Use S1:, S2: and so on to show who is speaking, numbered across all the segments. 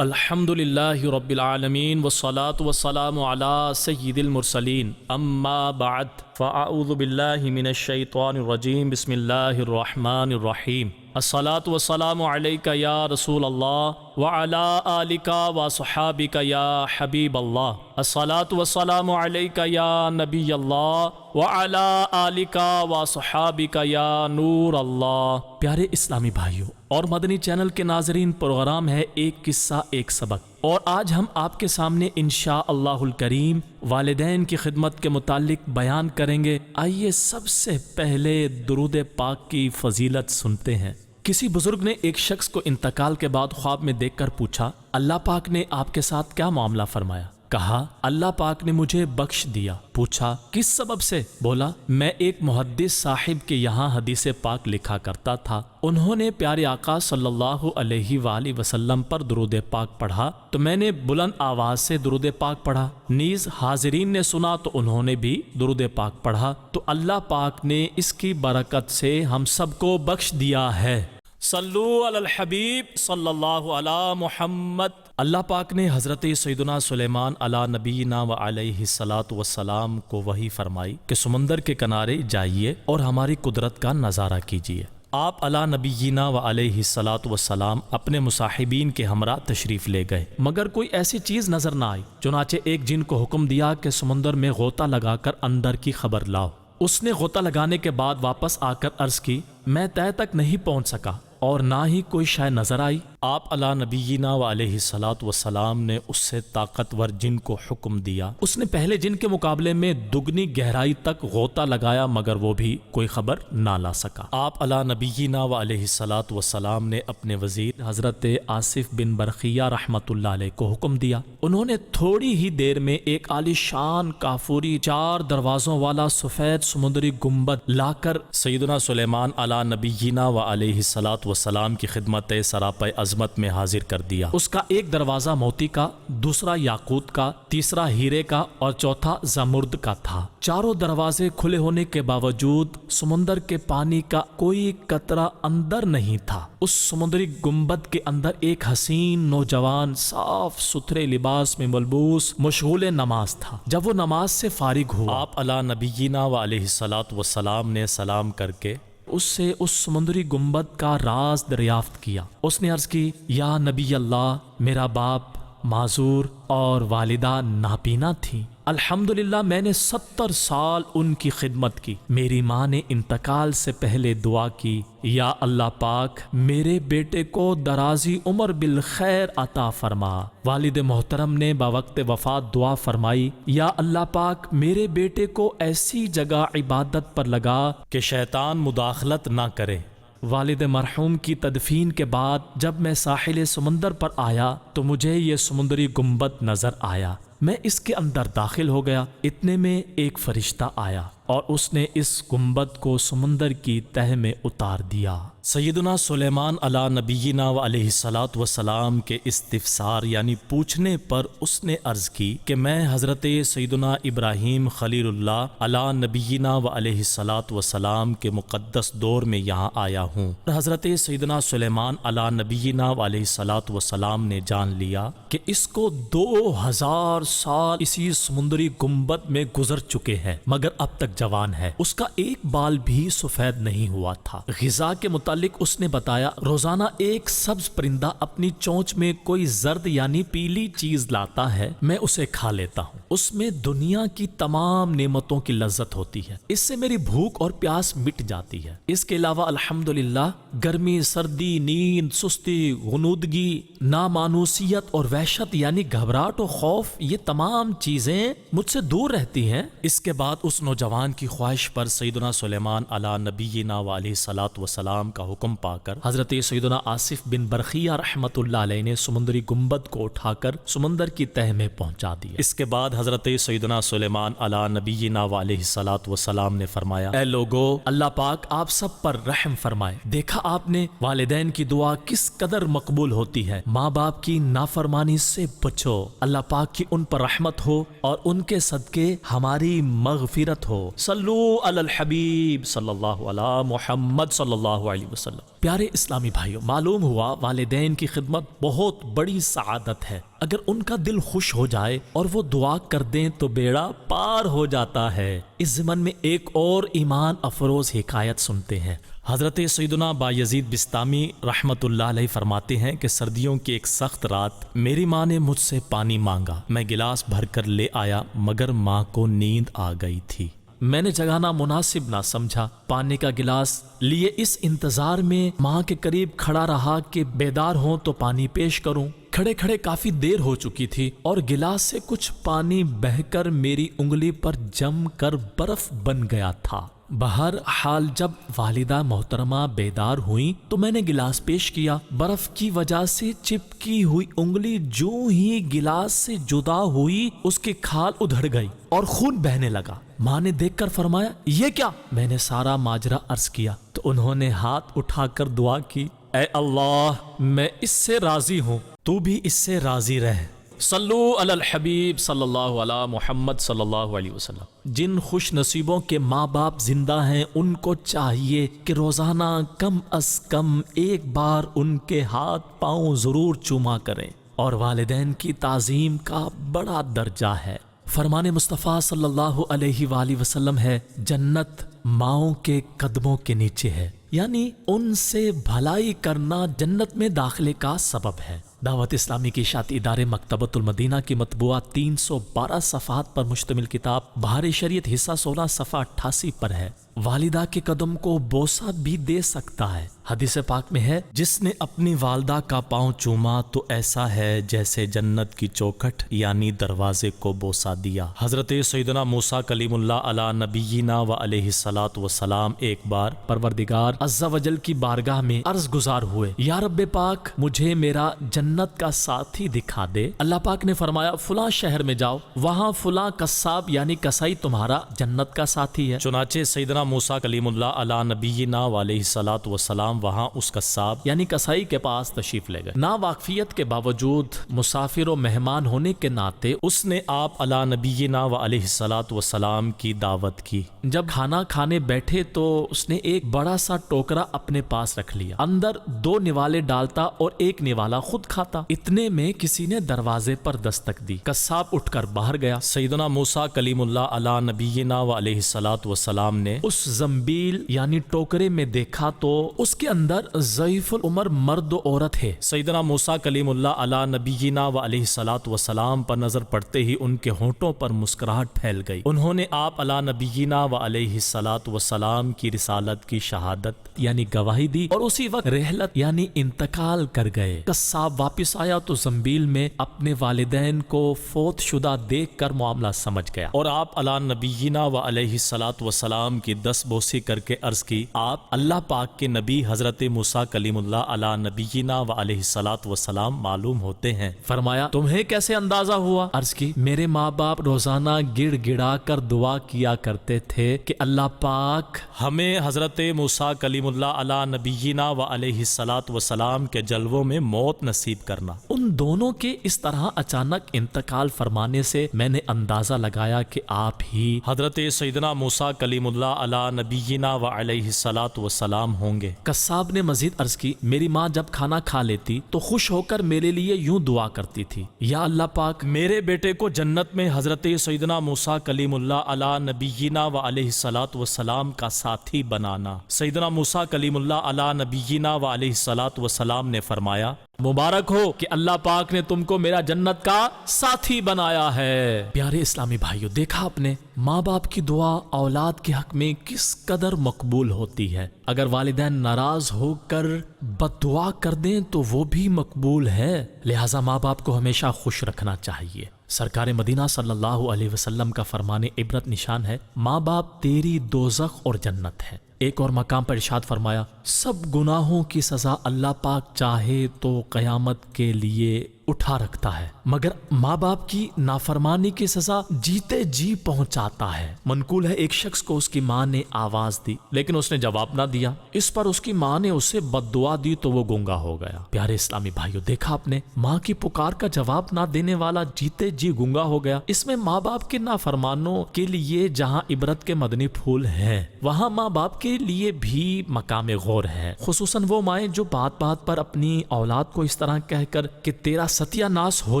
S1: الحمدللہ رب العالمین والصلاة والسلام علی سید المرسلین اما بعد فاعوذ باللہ من الشیطان الرجیم بسم اللہ الرحمن الرحیم الصلاة والسلام علیک یا رسول اللہ وعلی آلک وصحابک یا حبیب اللہ الصلاة والسلام علیک یا نبی اللہ وعلی آلک وصحابک یا نور اللہ۔ پیارے اسلامی بھائیوں اور مدنی چینل کے ناظرین، پروگرام ہے ایک قصہ ایک سبق، اور آج ہم آپ کے سامنے انشاءاللہ الکریم والدین کی خدمت کے متعلق بیان کریں گے۔ آئیے سب سے پہلے درود پاک کی فضیلت سنتے ہیں۔ کسی بزرگ نے ایک شخص کو انتقال کے بعد خواب میں دیکھ کر پوچھا، اللہ پاک نے آپ کے ساتھ کیا معاملہ فرمایا؟ کہا، اللہ پاک نے مجھے بخش دیا۔ پوچھا، کس سبب سے؟ بولا، میں ایک محدث صاحب کے یہاں حدیث پاک لکھا کرتا تھا، انہوں نے پیارے آقا صلی اللہ علیہ وآلہ وسلم پر درود پاک پڑھا تو میں نے بلند آواز سے درود پاک پڑھا، نیز حاضرین نے سنا تو انہوں نے بھی درود پاک پڑھا، تو اللہ پاک نے اس کی برکت سے ہم سب کو بخش دیا ہے۔ صلو علی الحبیب صلی اللہ علی محمد۔ اللہ پاک نے حضرت سیدنا سلیمان علی نبینا و علیہ الصلاۃ والسلام کو وحی فرمائی کہ سمندر کے کنارے جائیے اور ہماری قدرت کا نظارہ کیجیے۔ آپ علی نبینا و علیہ الصلاۃ والسلام اپنے مصاحبین کے ہمراہ تشریف لے گئے، مگر کوئی ایسی چیز نظر نہ آئی، چنانچہ ایک جن کو حکم دیا کہ سمندر میں غوطہ لگا کر اندر کی خبر لاؤ۔ اس نے غوطہ لگانے کے بعد واپس آ کر عرض کی، میں تہ تک نہیں پہنچ سکا اور نہ ہی کوئی شے نظر آئی۔ آپ علی نبینا و علیہ الصلاۃ والسلام نے اس سے طاقتور جن کو حکم دیا۔ اس نے پہلے جن کے مقابلے میں دگنی گہرائی تک غوطہ لگایا، مگر وہ بھی کوئی خبر نہ لا سکا۔ آپ علی نبینا و علیہ الصلاۃ والسلام نے اپنے وزیر حضرت آصف بن برقیہ رحمۃ اللہ علیہ کو حکم دیا۔ انہوں نے تھوڑی ہی دیر میں ایک عالی شان کافوری 4 دروازوں والا سفید سمندری گنبد لا کر سیدنا سلیمان علی نبینا و علیہ الصلاۃ والسلام کی خدمت سراپے عظمت میں حاضر کر دیا۔ اس کا ایک دروازہ موتی کا، دوسرا یاقوت کا، تیسرا ہیرے کا اور چوتھا زمرد کا تھا۔ چاروں دروازے کھلے ہونے کے باوجود سمندر کے پانی کا کوئی قطرہ اندر نہیں تھا۔ اس سمندری گنبد کے اندر ایک حسین نوجوان صاف ستھرے لباس میں ملبوس مشغول نماز تھا۔ جب وہ نماز سے فارغ ہوا، آپ علی نبینا و علیہ الصلاۃ والسلام نے سلام کر کے اس سے اس سمندری گنبد کا راز دریافت کیا۔ اس نے عرض کی، یا نبی اللہ، میرا باپ معذور اور والدہ نابینا تھی، الحمدللہ میں نے 70 سال ان کی خدمت کی۔ میری ماں نے انتقال سے پہلے دعا کی، یا اللہ پاک میرے بیٹے کو درازی عمر بالخیر عطا فرما۔ والد محترم نے بوقت وفات دعا فرمائی، یا اللہ پاک میرے بیٹے کو ایسی جگہ عبادت پر لگا کہ شیطان مداخلت نہ کرے۔ والد مرحوم کی تدفین کے بعد جب میں ساحل سمندر پر آیا تو مجھے یہ سمندری گنبد نظر آیا۔ میں اس کے اندر داخل ہو گیا، اتنے میں ایک فرشتہ آیا اور اس نے اس گنبد کو سمندر کی تہ میں اتار دیا۔ سیدنا سلیمان علی نبینا و علیہ الصلاۃ والسلام کے استفسار یعنی پوچھنے پر اس نے عرض کی کہ میں حضرت سیدنا ابراہیم خلیل اللہ علی نبینا و علیہ الصلاۃ والسلام کے مقدس دور میں یہاں آیا ہوں۔ حضرت سیدنا سلیمان علی نبینا و علیہ الصلاۃ والسلام نے جان لیا کہ اس کو 2000 سال اسی سمندری گنبد میں گزر چکے ہیں، مگر اب تک جوان ہے۔ اس کا ایک بال بھی سفید نہیں ہوا تھا۔ غذا کے متعلق اس نے بتایا، روزانہ ایک سبز پرندہ اپنی چونچ میں کوئی زرد یعنی پیلی چیز لاتا ہے، میں اسے کھا لیتا ہوں۔ اس میں دنیا کی تمام نعمتوں کی لذت ہوتی ہے، اس سے میری بھوک اور پیاس مٹ جاتی ہے۔ اس کے علاوہ الحمدللہ گرمی، سردی، نیند، سستی، غنودگی، نامانوسیت اور وحشت یعنی گھبراہٹ و خوف، یہ تمام چیزیں مجھ سے دور رہتی ہیں۔ اس کے بعد اس نوجوان کی خواہش پر سیدنا سلیمان علی نبینا و علیہ الصلاۃ والسلام کا حکم پا کر حضرت سیدنا آصف بن برقیہ رحمۃ اللہ علیہ نے سمندری گنبد کو اٹھا کر سمندر کی تہ میں پہنچا دیا۔ اس کے بعد حضرت سیدنا سلیمان علی نبینا و علیہ الصلوۃ والسلام نے فرمایا، اے لوگو، اللہ پاک آپ سب پر رحم فرمائے۔ دیکھا آپ نے والدین کی دعا کس قدر مقبول ہوتی ہے۔ ماں باپ کی نافرمانی سے بچو، اللہ پاک کی ان پر رحمت ہو اور ان کے صدقے ہماری مغفرت ہو۔ صلو علی الحبیب صلی اللہ علی محمد صلی اللہ علیہ وسلم۔ پیارے اسلامی بھائیوں، معلوم ہوا والدین کی خدمت بہت بڑی سعادت ہے۔ اگر ان کا دل خوش ہو جائے اور وہ دعا کر دیں تو بیڑا پار ہو جاتا ہے۔ اس ضمن میں ایک اور ایمان افروز حکایت سنتے ہیں۔ حضرت سیدنا بایزید بستامی رحمت اللہ علیہ فرماتے ہیں کہ سردیوں کی ایک سخت رات میری ماں نے مجھ سے پانی مانگا، میں گلاس بھر کر لے آیا مگر ماں کو نیند آ گئی تھی۔ میں نے جگانا مناسب نہ سمجھا، پانی کا گلاس لیے اس انتظار میں ماں کے قریب کھڑا رہا کہ بیدار ہوں تو پانی پیش کروں۔ کھڑے کھڑے کافی دیر ہو چکی تھی اور گلاس سے کچھ پانی بہہ کر میری انگلی پر جم کر برف بن گیا تھا۔ بہرحال جب والدہ محترمہ بیدار ہوئی تو میں نے گلاس پیش کیا۔ برف کی وجہ سے چپکی ہوئی انگلی جو ہی گلاس سے جدا ہوئی اس کی کھال ادھڑ گئی اور خون بہنے لگا۔ ماں نے دیکھ کر فرمایا، یہ کیا؟ میں نے سارا ماجرا عرض کیا تو انہوں نے ہاتھ اٹھا کر دعا کی، اے اللہ، میں اس سے راضی ہوں، تو بھی اس سے راضی رہ۔ صلو علی الحبیب صلی اللہ علی محمد صلی اللہ علیہ وسلم۔ جن خوش نصیبوں کے ماں باپ زندہ ہیں ان کو چاہیے کہ روزانہ کم از کم ایک بار ان کے ہاتھ پاؤں ضرور چوما کریں، اور والدین کی تعظیم کا بڑا درجہ ہے۔ فرمان مصطفیٰ صلی اللہ علیہ وآلہ وسلم ہے، جنت ماؤں کے قدموں کے نیچے ہے، یعنی ان سے بھلائی کرنا جنت میں داخلے کا سبب ہے۔ دعوت اسلامی کی اشاعتی ادارے مکتبۃ المدینہ کی مطبوعہ 312 صفحات پر مشتمل کتاب بہار شریعت حصہ 16 صفحہ 88 پر ہے، والدہ کے قدم کو بوسہ بھی دے سکتا ہے۔ حدیث پاک میں ہے، جس نے اپنی والدہ کا پاؤں چوما تو ایسا ہے جیسے جنت کی چوکھٹ یعنی دروازے کو بوسہ دیا۔ حضرت سیدنا موسیٰ کلیم اللہ علی نبینا و علیہ الصلوۃ والسلام ایک بار پروردگار عز و جل کی بارگاہ میں عرض گزار ہوئے، یا رب پاک، مجھے میرا جنت کا ساتھی دکھا دے۔ اللہ پاک نے فرمایا، فلاں شہر میں جاؤ، وہاں فلاں قصاب یعنی کسائی تمہارا جنت کا ساتھی ہے۔ چنانچہ سیدنا موسیٰ کلیم اللہ علی نبینا و علیہ الصلوۃ والسلام وہاں اس قصاب یعنی کسائی کے پاس تشریف لے گئے۔ نا واقفیت کے باوجود مسافر و مہمان ہونے کے ناطے اس نے آپ علی نبینا و علیہ الصلوۃ والسلام کی دعوت کی۔ جب کھانا کھانے بیٹھے تو اس نے ایک بڑا سا ٹوکرا اپنے پاس رکھ لیا، اندر 2 نوالے ڈالتا اور ایک نوالا خود کھاتا۔ اتنے میں کسی نے دروازے پر دستک دی، قصاب اٹھ کر باہر گیا۔ سیدنا موسیٰ کلیم اللہ علی نبینا و علیہ الصلوۃ والسلام نے اس زنبیل یعنی ٹوکرے میں دیکھا تو اس کے اندر ضعیف العمر مرد و عورت ہے۔ سیدنا موسیٰ کلیم اللہ علی نبینا و علیہ الصلوۃ والسلام پر نظر پڑتے ہی ان کے ہونٹوں پر مسکراہٹ پھیل گئی۔ انہوں نے آپ علی نبینا و علیہ الصلوۃ والسلام کی رسالت کی شہادت یعنی گواہی دی اور اسی وقت رحلت یعنی انتقال کر گئے۔ قصاب واپس آیا تو زنبیل میں اپنے والدین کو فوت شدہ دیکھ کر معاملہ سمجھ گیا اور آپ علی نبینا و علیہ الصلوۃ والسلام کی 10 بوسی کر کے عرض کی، آپ اللہ پاک کے نبی حضرت موسیٰ کلیم اللہ علی نبینا و علیہ الصلوۃ والسلام معلوم ہوتے ہیں۔ فرمایا، تمہیں کیسے اندازہ ہوا؟ عرض کی، میرے ماں باپ روزانہ گڑ گڑا کر دعا کیا کرتے تھے کہ اللہ پاک ہمیں حضرت موسیٰ کلیم اللہ علی نبینا و علیہ الصلوۃ والسلام کے جلووں میں موت نصیب کرنا۔ ان دونوں کے اس طرح اچانک انتقال فرمانے سے میں نے اندازہ لگایا کہ آپ ہی حضرت سیدنا موسیٰ کلیم اللہ علی نبینا و علیہ الصلوۃ والسلام ہوں گے۔ قصاب نے مزید عرض کی، میری ماں جب کھانا کھا لیتی تو خوش ہو کر میرے لیے یوں دعا کرتی تھی، یا اللہ پاک، میرے بیٹے کو جنت میں حضرت سیدنا موسیٰ کلیم اللہ علی نبینا و علیہ الصلوۃ والسلام کا ساتھی بنانا۔ سیدنا موسیٰ کلیم اللہ علی نبینا و علیہ الصلوۃ والسلام نے فرمایا، مبارک ہو کہ اللہ پاک نے تم کو میرا جنت کا ساتھی بنایا ہے۔ پیارے اسلامی بھائیو، دیکھا آپ نے ماں باپ کی دعا اولاد کے حق میں کس قدر مقبول ہوتی ہے۔ اگر والدین ناراض ہو کر بد دعا کر دیں تو وہ بھی مقبول ہے، لہٰذا ماں باپ کو ہمیشہ خوش رکھنا چاہیے۔ سرکار مدینہ صلی اللہ علیہ وسلم کا فرمان عبرت نشان ہے، ماں باپ تیری دوزخ اور جنت ہے۔ ایک اور مقام پر ارشاد فرمایا، سب گناہوں کی سزا اللہ پاک چاہے تو قیامت کے لیے اٹھا رکھتا ہے، مگر ماں باپ کی نافرمانی کی سزا جیتے جی پہنچاتا ہے۔ منقول ہے ایک شخص کو اس کی ماں نے آواز دی لیکن اس نے جواب نہ دیا، اس پر اس کی ماں نے اسے بد دعا دی تو وہ گونگا ہو گیا۔ پیارے اسلامی بھائیو، دیکھا آپ نے، ماں کی پکار کا جواب نہ دینے والا جیتے جی گونگا ہو گیا۔ اس میں ماں باپ کے نافرمانوں کے لیے جہاں عبرت کے مدنی پھول ہیں، وہاں ماں باپ کے لیے بھی مقام غور ہے، خصوصاً وہ مائیں جو بات بات پر اپنی اولاد کو اس طرح کہہ کر کہ تیرا ستیہ ناس ہو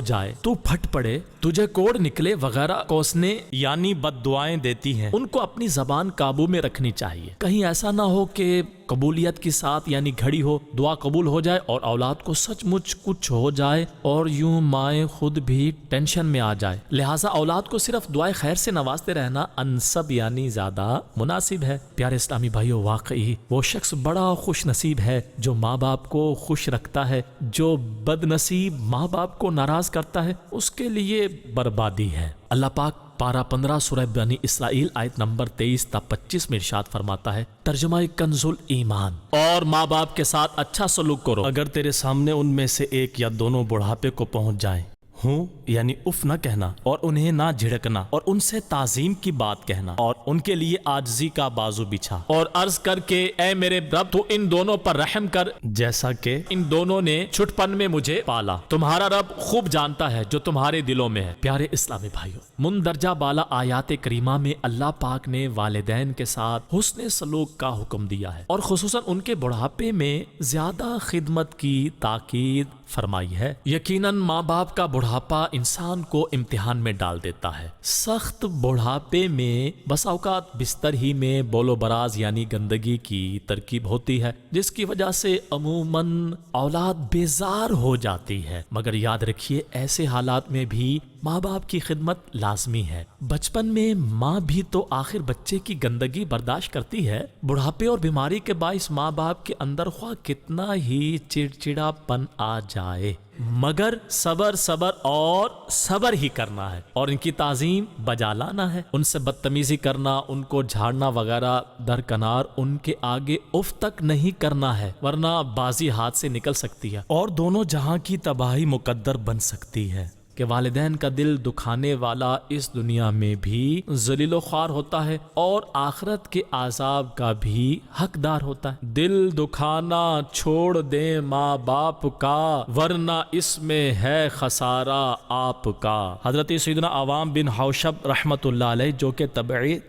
S1: جائے، تو پھٹ پڑے، تجھے کوڑ نکلے وغیرہ کوسنے یعنی بد دعائیں دیتی ہیں، ان کو اپنی زبان قابو میں رکھنی چاہیے۔ کہیں ایسا نہ ہو کہ قبولیت کے ساتھ یعنی گھڑی ہو، دعا قبول ہو جائے اور اولاد کو سچ مچ کچھ ہو جائے اور یوں مائیں خود بھی ٹینشن میں آ جائے۔ لہٰذا اولاد کو صرف دعائے خیر سے نوازتے رہنا انسب یعنی زیادہ مناسب ہے۔ پیارے اسلامی بھائیو، واقعی وہ شخص بڑا خوش نصیب ہے جو ماں باپ کو خوش رکھتا ہے، جو بد نصیب ماں باپ کو ناراض کرتا ہے اس کے لیے بربادی ہے۔ اللہ پاک پارہ 15 سورہ بنی اسرائیل آیت نمبر 23 تا 25 میں ارشاد فرماتا ہے، ترجمہ کنز الایمان، اور ماں باپ کے ساتھ اچھا سلوک کرو اگر تیرے سامنے ان میں سے ایک یا دونوں بڑھاپے کو پہنچ جائیں، ہوں یعنی اف نہ کہنا اور انہیں نہ جھڑکنا اور ان سے تعظیم کی بات کہنا اور ان کے لیے عاجزی کا بازو بچھا اور عرض کر کے اے میرے رب تو ان دونوں پر رحم کر جیسا کہ ان دونوں نے چھٹپن میں مجھے پالا، تمہارا رب خوب جانتا ہے جو تمہارے دلوں میں ہے۔ پیارے اسلامی بھائیوں، مندرجہ بالا آیات کریمہ میں اللہ پاک نے والدین کے ساتھ حسن سلوک کا حکم دیا ہے اور خصوصاً ان کے بڑھاپے میں زیادہ خدمت کی تاکید فرمائی ہے۔ یقیناً ماں باپ کا بڑھاپا انسان کو امتحان میں ڈال دیتا ہے۔ سخت بڑھاپے میں بس اوقات بستر ہی میں بول و براز یعنی گندگی کی ترکیب ہوتی ہے جس کی وجہ سے عموماً اولاد بیزار ہو جاتی ہے، مگر یاد رکھیے ایسے حالات میں بھی ماں باپ کی خدمت لازمی ہے۔ بچپن میں ماں بھی تو آخر بچے کی گندگی برداشت کرتی ہے، بڑھاپے اور بیماری کے باعث ماں باپ کے اندر خواہ کتنا ہی چڑچڑا پن آ جائے مگر صبر صبر اور صبر ہی کرنا ہے اور ان کی تعظیم بجا لانا ہے۔ ان سے بدتمیزی کرنا، ان کو جھاڑنا وغیرہ درکنار، ان کے آگے اف تک نہیں کرنا ہے ورنہ بازی ہاتھ سے نکل سکتی ہے اور دونوں جہاں کی تباہی مقدر بن سکتی ہے کہ والدین کا دل دکھانے والا اس دنیا میں بھی ذلیل و خوار ہوتا ہے اور آخرت کے عذاب کا بھی حقدار ہوتا ہے۔ دل دکھانا چھوڑ دیں ماں باپ کا ورنہ اس میں ہے خسارہ آپ کا۔ حضرت سیدنا عوام بن حوشب رحمت اللہ علیہ جو کہ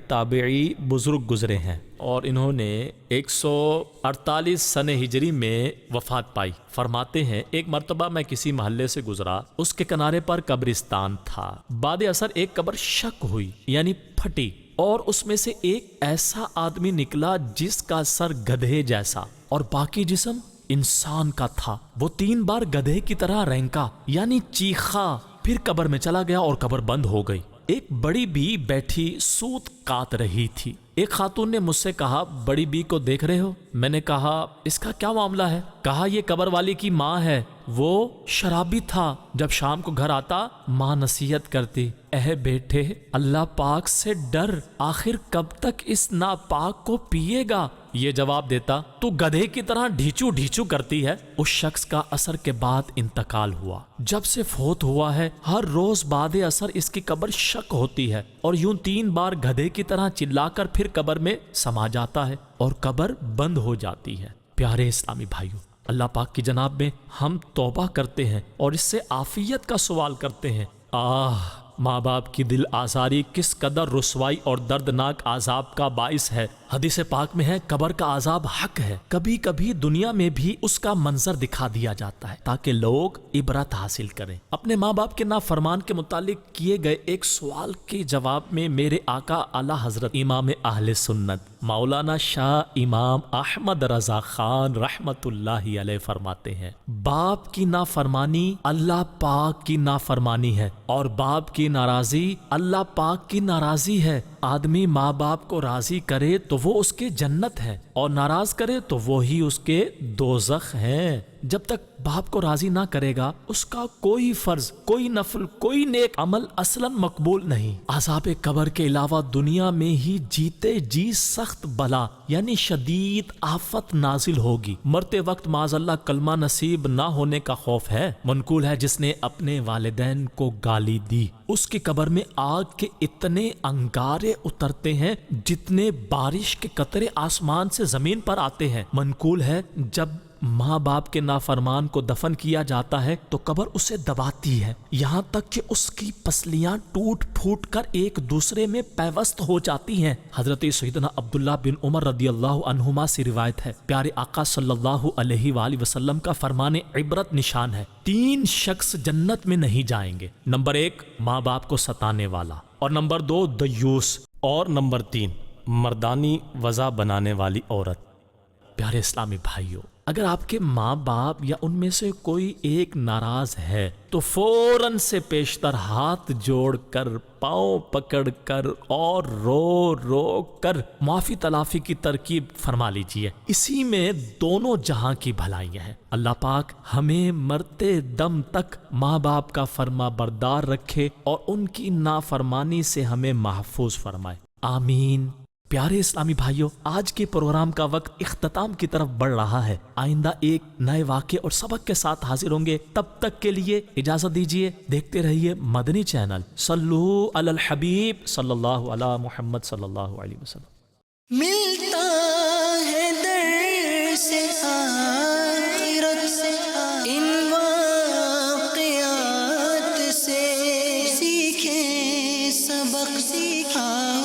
S1: تابعی بزرگ گزرے ہیں اور انہوں نے 148 سن ہجری میں وفات پائی، فرماتے ہیں ایک مرتبہ میں کسی محلے سے گزرا، اس کے کنارے پر قبرستان تھا، بعد اثر ایک قبر شق ہوئی یعنی پھٹی اور اس میں سے ایک ایسا آدمی نکلا جس کا سر گدھے جیسا اور باقی جسم انسان کا تھا۔ وہ 3 بار گدھے کی طرح رینکا یعنی چیخا، پھر قبر میں چلا گیا اور قبر بند ہو گئی۔ ایک بڑی بی بیٹھی سوت کاٹ رہی تھی۔ ایک خاتون نے مجھ سے کہا بڑی بی کو دیکھ رہے ہو؟ میں نے کہا اس کا کیا معاملہ ہے؟ کہا یہ قبر والی کی ماں ہے، وہ شرابی تھا، جب شام کو گھر آتا ماں نصیحت کرتی، اے بیٹے اللہ پاک سے ڈر، آخر کب تک اس ناپاک کو پیے گا؟ یہ جواب دیتا تو گدھے کی طرح ڈھیچو ڈھیچو کرتی ہے۔ اس شخص کا عصر کے بعد انتقال ہوا، جب سے فوت ہوا ہے ہر روز بعد عصر اس کی قبر شق ہوتی ہے اور یوں 3 بار گدھے کی طرح چلا کر پھر قبر میں سما جاتا ہے اور قبر بند ہو جاتی ہے۔ پیارے اسلامی بھائیوں، اللہ پاک کی جناب میں ہم توبہ کرتے ہیں اور اس سے عافیت کا سوال کرتے ہیں۔ ماں باپ کی دل آزاری کس قدر رسوائی اور دردناک عذاب کا باعث ہے۔ حدیث پاک میں ہے قبر کا عذاب حق ہے، کبھی کبھی دنیا میں بھی اس کا منظر دکھا دیا جاتا ہے تاکہ لوگ عبرت حاصل کریں۔ اپنے ماں باپ کے نافرمان کے متعلق کیے گئے ایک سوال کے جواب میں میرے آقا اعلی حضرت امام اہل سنت مولانا شاہ امام احمد رضا خان رحمت اللہ علیہ فرماتے ہیں، باپ کی نافرمانی اللہ پاک کی نافرمانی ہے اور باپ کی ناراضی اللہ پاک کی ناراضی ہے۔ آدمی ماں باپ کو راضی کرے تو وہ اس کے جنت ہے اور ناراض کرے تو وہی اس کے دوزخ ہیں۔ جب تک باپ کو راضی نہ کرے گا اس کا کوئی فرض، کوئی نفل، کوئی نیک عمل اصلاً مقبول نہیں۔ عذاب قبر کے علاوہ دنیا میں ہی جیتے جی سخت بلا یعنی شدید آفت نازل ہوگی، مرتے وقت معاذ اللہ کلمہ نصیب نہ ہونے کا خوف ہے۔ منقول ہے جس نے اپنے والدین کو گالی دی اس کی قبر میں آگ کے اتنے انگارے اترتے ہیں جتنے بارش کے قطرے آسمان سے زمین پر آتے ہیں۔ منقول ہے جب ماں باپ کے نافرمان کو دفن کیا جاتا ہے تو قبر اسے دباتی ہے، یہاں تک کہ اس کی پسلیاں ٹوٹ پھوٹ کر ایک دوسرے میں پیوست ہو جاتی ہیں۔ حضرت سیدنا عبداللہ بن عمر رضی اللہ عنہما سے روایت ہے، پیارے آقا صلی اللہ علیہ وآلہ وسلم کا فرمان عبرت نشان ہے، 3 شخص جنت میں نہیں جائیں گے۔ نمبر 1 ماں باپ کو ستانے والا، اور نمبر 2 دیوس، اور نمبر 3 مردانی وضع بنانے والی عورت۔ پیارے اسلامی بھائیوں، اگر آپ کے ماں باپ یا ان میں سے کوئی ایک ناراض ہے تو فوراً سے پیشتر ہاتھ جوڑ کر، پاؤں پکڑ کر اور رو رو کر معافی تلافی کی ترکیب فرما لیجئے، اسی میں دونوں جہاں کی بھلائیاں ہیں۔ اللہ پاک ہمیں مرتے دم تک ماں باپ کا فرما بردار رکھے اور ان کی نافرمانی سے ہمیں محفوظ فرمائے، آمین۔ پیارے اسلامی بھائیوں، آج کے پروگرام کا وقت اختتام کی طرف بڑھ رہا ہے، آئندہ ایک نئے واقعے اور سبق کے ساتھ حاضر ہوں گے، تب تک کے لیے اجازت دیجیے، دیکھتے رہیے مدنی چینل۔ صلو علی الحبیب صلی اللہ علی محمد صلی اللہ علیہ وسلم۔
S2: ملتا ہے در سے آخرت سے ان واقعات سے، سیکھیں سبق سکھاؤ